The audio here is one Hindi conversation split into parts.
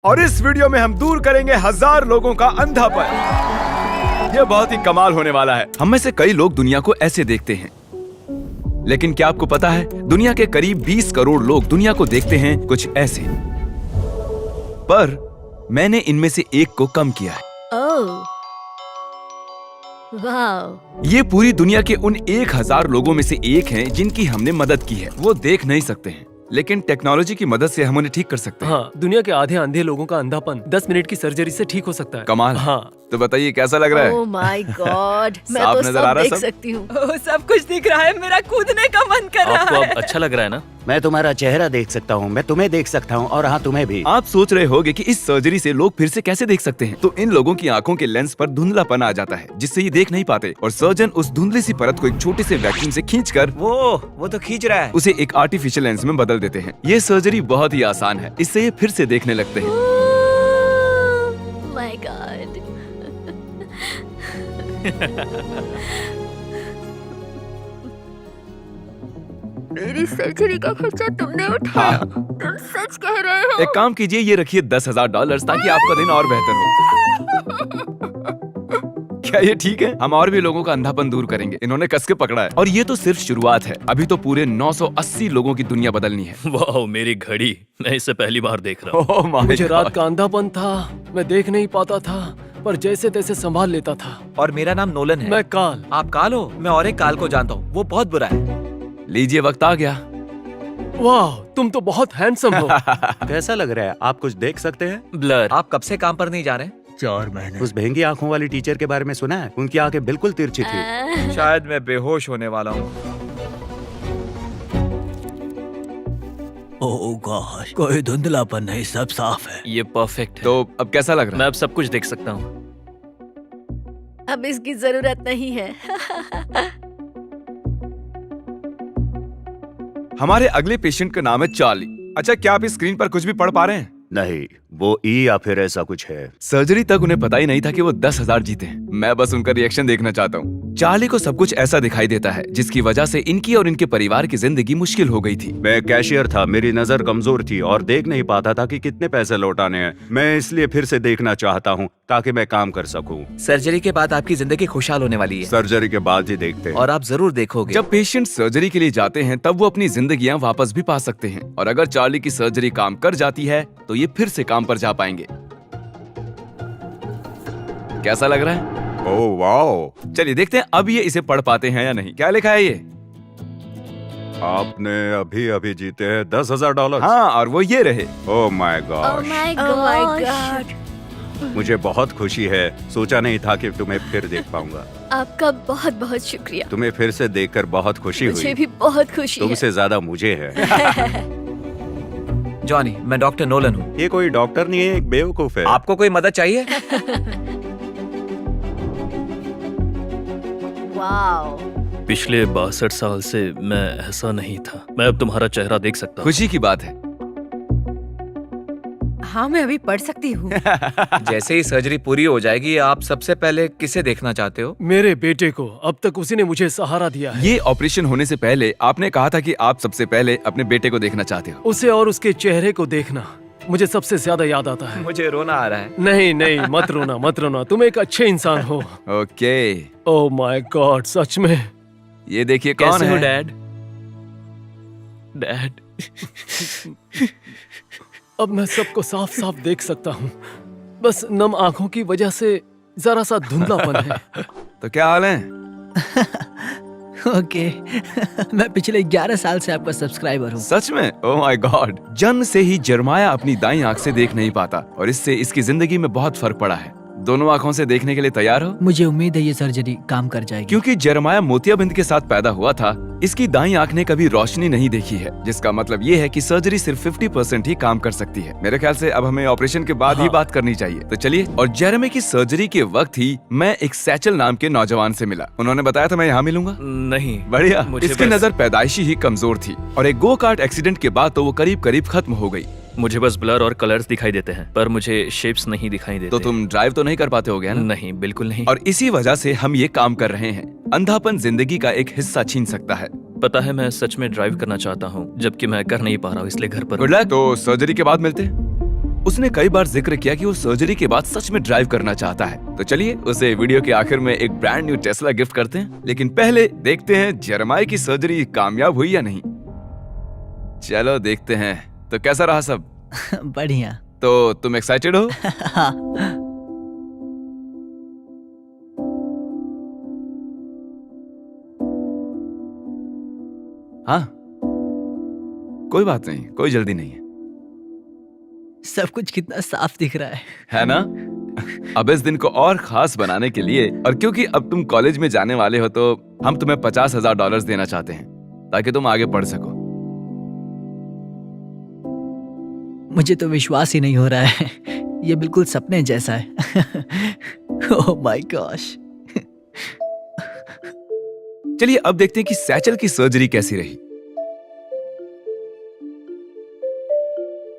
और इस वीडियो में हम दूर करेंगे 1000 लोगों का अंधापन। यह बहुत ही कमाल होने वाला है। हम में से कई लोग दुनिया को ऐसे देखते हैं, लेकिन क्या आपको पता है दुनिया के करीब 20 करोड़ लोग दुनिया को देखते हैं कुछ ऐसे। पर मैंने इनमें से एक को कम किया है। ओह, वाव। ये पूरी दुनिया के उन 1000 लोगों में से एक हैं जिनकी हमने मदद की है। वो देख नहीं सकते हैं, लेकिन टेक्नोलॉजी की मदद से हम उन्हें ठीक कर सकते हैं। हाँ, दुनिया के आधे अंधे लोगों का अंधापन 10 मिनट की सर्जरी से ठीक हो सकता है। कमाल। हाँ, तो बताइए कैसा लग रहा है? ओह माय गॉड, मैं साफ तो नजर आ सब रहा है देख सब? सकती हूँ। ओह, सब कुछ दिख रहा है, मेरा कूदने का मन कर रहा आपको है। अब अच्छा लग रहा है ना? मैं तुम्हारा चेहरा देख सकता हूँ, मैं तुम्हें देख सकता हूँ और हाँ तुम्हें भी। आप सोच रहे होंगे कि इस सर्जरी से लोग फिर से कैसे देख सकते हैं। तो इन लोगों की आंखों के लेंस पर धुंधलापन आ जाता है, जिससे ये देख नहीं पाते, और सर्जन उस धुंधली सी परत को एक छोटे से वैक्यूम से खींचकर वो तो खींच रहा है। उसे एक आर्टिफिशियल लेंस में बदल देते हैं। ये सर्जरी बहुत ही आसान है, इससे ये फिर से देखने लगते हैं। My God. मेरी सर्जरी का खर्चा तुमने उठाया। तुम सच कह रहे हो? एक काम कीजिए, ये रखिए $10,000 ताकि आपका दिन और बेहतर हो। क्या ये ठीक है? हम और भी लोगों का अंधापन दूर करेंगे। इन्होंने कस के पकड़ा है, और ये तो सिर्फ शुरुआत है। अभी तो पूरे 980 लोगों की दुनिया बदलनी है। वाह, मेरी घड़ी, मैं इसे पहली बार देख रहा हूँ। ओह माय मुझे रात गॉड। का अंधापन था, मैं देख नहीं पाता था, पर जैसे तैसे संभाल लेता था। और मेरा नाम नोलन है। मैं काल। आप काल हो? मैं और एक काल को जानता हूँ, वो बहुत बुरा है। लीजिए, वक्त आ गया। वाह, तुम तो बहुत हैंडसम हो। कैसा लग रहा है? आप कुछ देख सकते हैं? ब्लर। आप कब से काम पर नहीं जा रहे? 4 महीने। उस महंगी आंखों वाली टीचर के बारे में सुना है? उनकी आंखें बिल्कुल तिरछी थी। शायद मैं बेहोश होने वाला हूँ। ओह गॉश, कोई धुंधलापन नहीं, सब साफ है। ये परफेक्ट है। तो अब कैसा लग रहा मैं है? अब सब कुछ देख सकता हूँ। अब इसकी जरूरत नहीं है। हमारे अगले पेशेंट का नाम है चार्ली। अच्छा, क्या आप इस स्क्रीन पर कुछ भी पढ़ पा रहे हैं? नहीं, वो ई या फिर ऐसा कुछ है। सर्जरी तक उन्हें पता ही नहीं था कि वो 10,000 जीते हैं। मैं बस उनका रिएक्शन देखना चाहता हूँ। चार्ली को सब कुछ ऐसा दिखाई देता है जिसकी वजह से इनकी और इनके परिवार की जिंदगी मुश्किल हो गई थी। मैं कैशियर था, मेरी नजर कमजोर थी और देख नहीं पाता था कि कितने पैसे लौटाने हैं। मैं इसलिए फिर से देखना चाहता हूँ ताकि मैं काम कर सकूँ। सर्जरी के बाद आपकी जिंदगी खुशहाल होने वाली है, सर्जरी के बाद ही देखते हैं। और आप जरूर देखोगे। जब पेशेंट सर्जरी के लिए जाते हैं तब वो अपनी जिंदगियां वापस भी पा सकते हैं, और अगर चार्ली की सर्जरी काम कर जाती है तो ये फिर से काम पर जा पाएंगे। कैसा लग रहा है? ओह वाओ, चलिए देखते हैं अब ये इसे पढ़ पाते हैं या नहीं। क्या लिखा है ये? आपने अभी अभी जीते हैं $10,000। हाँ, और वो ये रहे। Oh my oh God, my God. मुझे बहुत खुशी है। सोचा नहीं था कि तुम्हें फिर देख पाऊंगा। आपका बहुत बहुत शुक्रिया। तुम्हें फिर से देखकर बहुत खुशी मुझे हुई। भी बहुत खुशी है। तुमसे ज्यादा मुझे है। जॉनी, मैं डॉक्टर नोलन हूँ। ये कोई डॉक्टर नहीं है, एक बेवकूफ है। आपको कोई मदद चाहिए? वाओ। पिछले 62 साल से मैं ऐसा नहीं था। मैं अब तुम्हारा चेहरा देख सकता हूँ। खुशी की बात है। हाँ, मैं अभी पढ़ सकती हूँ। जैसे ही सर्जरी पूरी हो जाएगी, आप सबसे पहले किसे देखना चाहते हो? मेरे बेटे को। अब तक उसी ने मुझे सहारा दिया है। ये ऑपरेशन होने से पहले आपने कहा था कि आप सबसे पहले अपने बेटे को देखना चाहते हो। उसे और उसके चेहरे को देखना मुझे सबसे ज्यादा याद आता है। मुझे रोना आ रहा है। नहीं नहीं, मत रोना मत रोना, तुम एक अच्छे इंसान हो। ओके, ओह माय गॉड, सच में। ये देखिए कौन कैसे हो है? डैड? डैड। अब मैं सबको साफ साफ देख सकता हूँ, बस नम आंखों की वजह से जरा सा धुंधलापन है। तो क्या हाल है? ओके। मैं पिछले 11 साल से आपका सब्सक्राइबर हूँ। सच में? Oh my God. जन्म से ही जरमाया अपनी दाईं आंख से देख नहीं पाता, और इससे इसकी जिंदगी में बहुत फर्क पड़ा है। दोनों आंखों से देखने के लिए तैयार हो? मुझे उम्मीद है ये सर्जरी काम कर जाएगी। क्योंकि जरमाया मोतियाबिंद के साथ पैदा हुआ था, इसकी दाईं आंख ने कभी रोशनी नहीं देखी है, जिसका मतलब ये है कि सर्जरी सिर्फ 50% ही काम कर सकती है। मेरे ख्याल से अब हमें ऑपरेशन के बाद ही हाँ। बात करनी चाहिए। तो चलिए। और जेरेमी की सर्जरी के वक्त ही मैं एक सैचल नाम के नौजवान से मिला। उन्होंने बताया था मैं यहाँ मिलूंगा। नहीं, बढ़िया। मुझे इसकी बस- नजर पैदाइशी ही कमजोर थी, और एक गो कार्ट एक्सीडेंट के बाद तो वो करीब करीब खत्म हो गई। मुझे बस ब्लर और कलर्स दिखाई देते हैं, पर मुझे शेप्स नहीं दिखाई देते। तो तुम ड्राइव तो नहीं कर पाते होगे, है ना? नहीं, बिल्कुल नहीं। और इसी वजह से हम ये काम कर रहे हैं। अंधापन जिंदगी का एक हिस्सा छीन सकता है। पता है, मैं सच में ड्राइव करना चाहता हूँ, जबकि मैं कर नहीं पा रहा हूँ, इसलिए घर पर गुड लक। तो सर्जरी के बाद मिलते हैं। उसने कई बार जिक्र किया कि वो सर्जरी के बाद सच में ड्राइव करना चाहता है। तो चलिए उसे वीडियो के आखिर में एक ब्रांड न्यू टेस्ला गिफ्ट करते हैं। लेकिन पहले देखते हैं जेरेमाया की सर्जरी कामयाब हुई या नहीं। चलो देखते हैं। तो कैसा रहा सब? बढ़िया। तो तुम एक्साइटेड हो? हाँ। हाँ, कोई बात नहीं, कोई जल्दी नहीं है। सब कुछ कितना साफ दिख रहा है ना? अब इस दिन को और खास बनाने के लिए, और क्योंकि अब तुम कॉलेज में जाने वाले हो, तो हम तुम्हें $50,000 देना चाहते हैं ताकि तुम आगे पढ़ सको। मुझे तो विश्वास ही नहीं हो रहा है। ये बिल्कुल सपने जैसा है। Oh my gosh. चलिए अब देखते हैं कि सैचल की सर्जरी कैसी रही।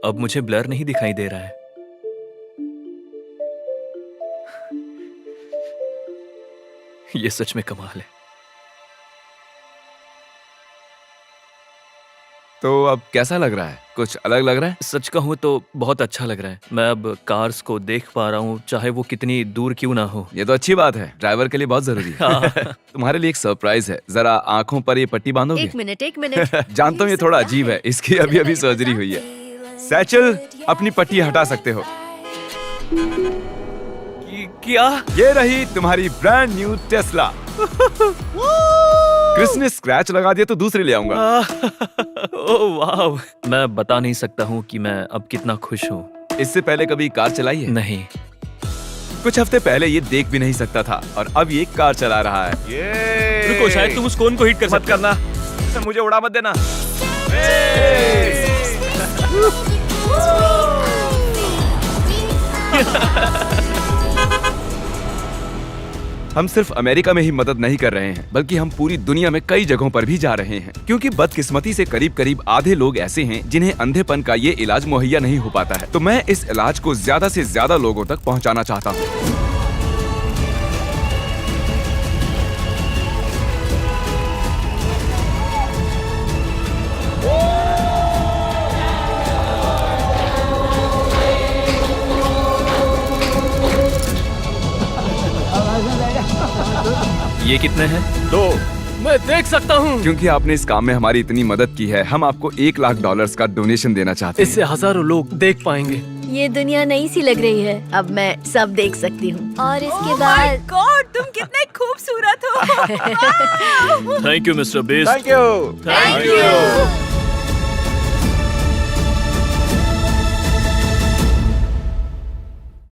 अब मुझे ब्लर नहीं दिखाई दे रहा है। ये सच में कमाल है। तो अब कैसा लग रहा है? कुछ अलग लग रहा है? सच कहूँ तो बहुत अच्छा लग रहा है। मैं अब कार्स को देख पा रहा हूँ, चाहे वो कितनी दूर क्यों ना हो। ये तो अच्छी बात है, ड्राइवर के लिए बहुत जरूरी है। तुम्हारे लिए एक सरप्राइज है। जरा आंखों पर ये पट्टी बांधोगे? एक मिनट जानता हूँ ये थोड़ा अजीब है, इसकी अभी अभी सर्जरी हुई है। सैचल, अपनी पट्टी हटा सकते हो। क्या? ये रही तुम्हारी ब्रांड न्यू टेस्ला। क्रिस ने स्क्रैच लगा दिया तो दूसरी ले आऊंगा। ओह वाव। मैं बता नहीं सकता हूँ कि मैं अब कितना खुश हूँ। इससे पहले कभी कार चलाई है? नहीं। कुछ हफ्ते पहले ये देख भी नहीं सकता था और अब ये कार चला रहा है। रुको, शायद तुम उस कोन को हिट कर मत करना, मुझे उड़ा मत देना। हम सिर्फ अमेरिका में ही मदद नहीं कर रहे हैं, बल्कि हम पूरी दुनिया में कई जगहों पर भी जा रहे हैं, क्योंकि बदकिस्मती से करीब करीब आधे लोग ऐसे हैं जिन्हें अंधेपन का ये इलाज मुहैया नहीं हो पाता है। तो मैं इस इलाज को ज्यादा से ज्यादा लोगों तक पहुंचाना चाहता हूं। ये कितने हैं? 2। मैं देख सकता हूँ। क्योंकि आपने इस काम में हमारी इतनी मदद की है, हम आपको $1,00,000 का डोनेशन देना चाहते हैं। इससे हजारों लोग देख पाएंगे। ये दुनिया नई सी लग रही है। अब मैं सब देख सकती हूँ। और इसके बाद गॉड, तुम कितने खूबसूरत हो। Thank you mister best. Thank you. Thank you.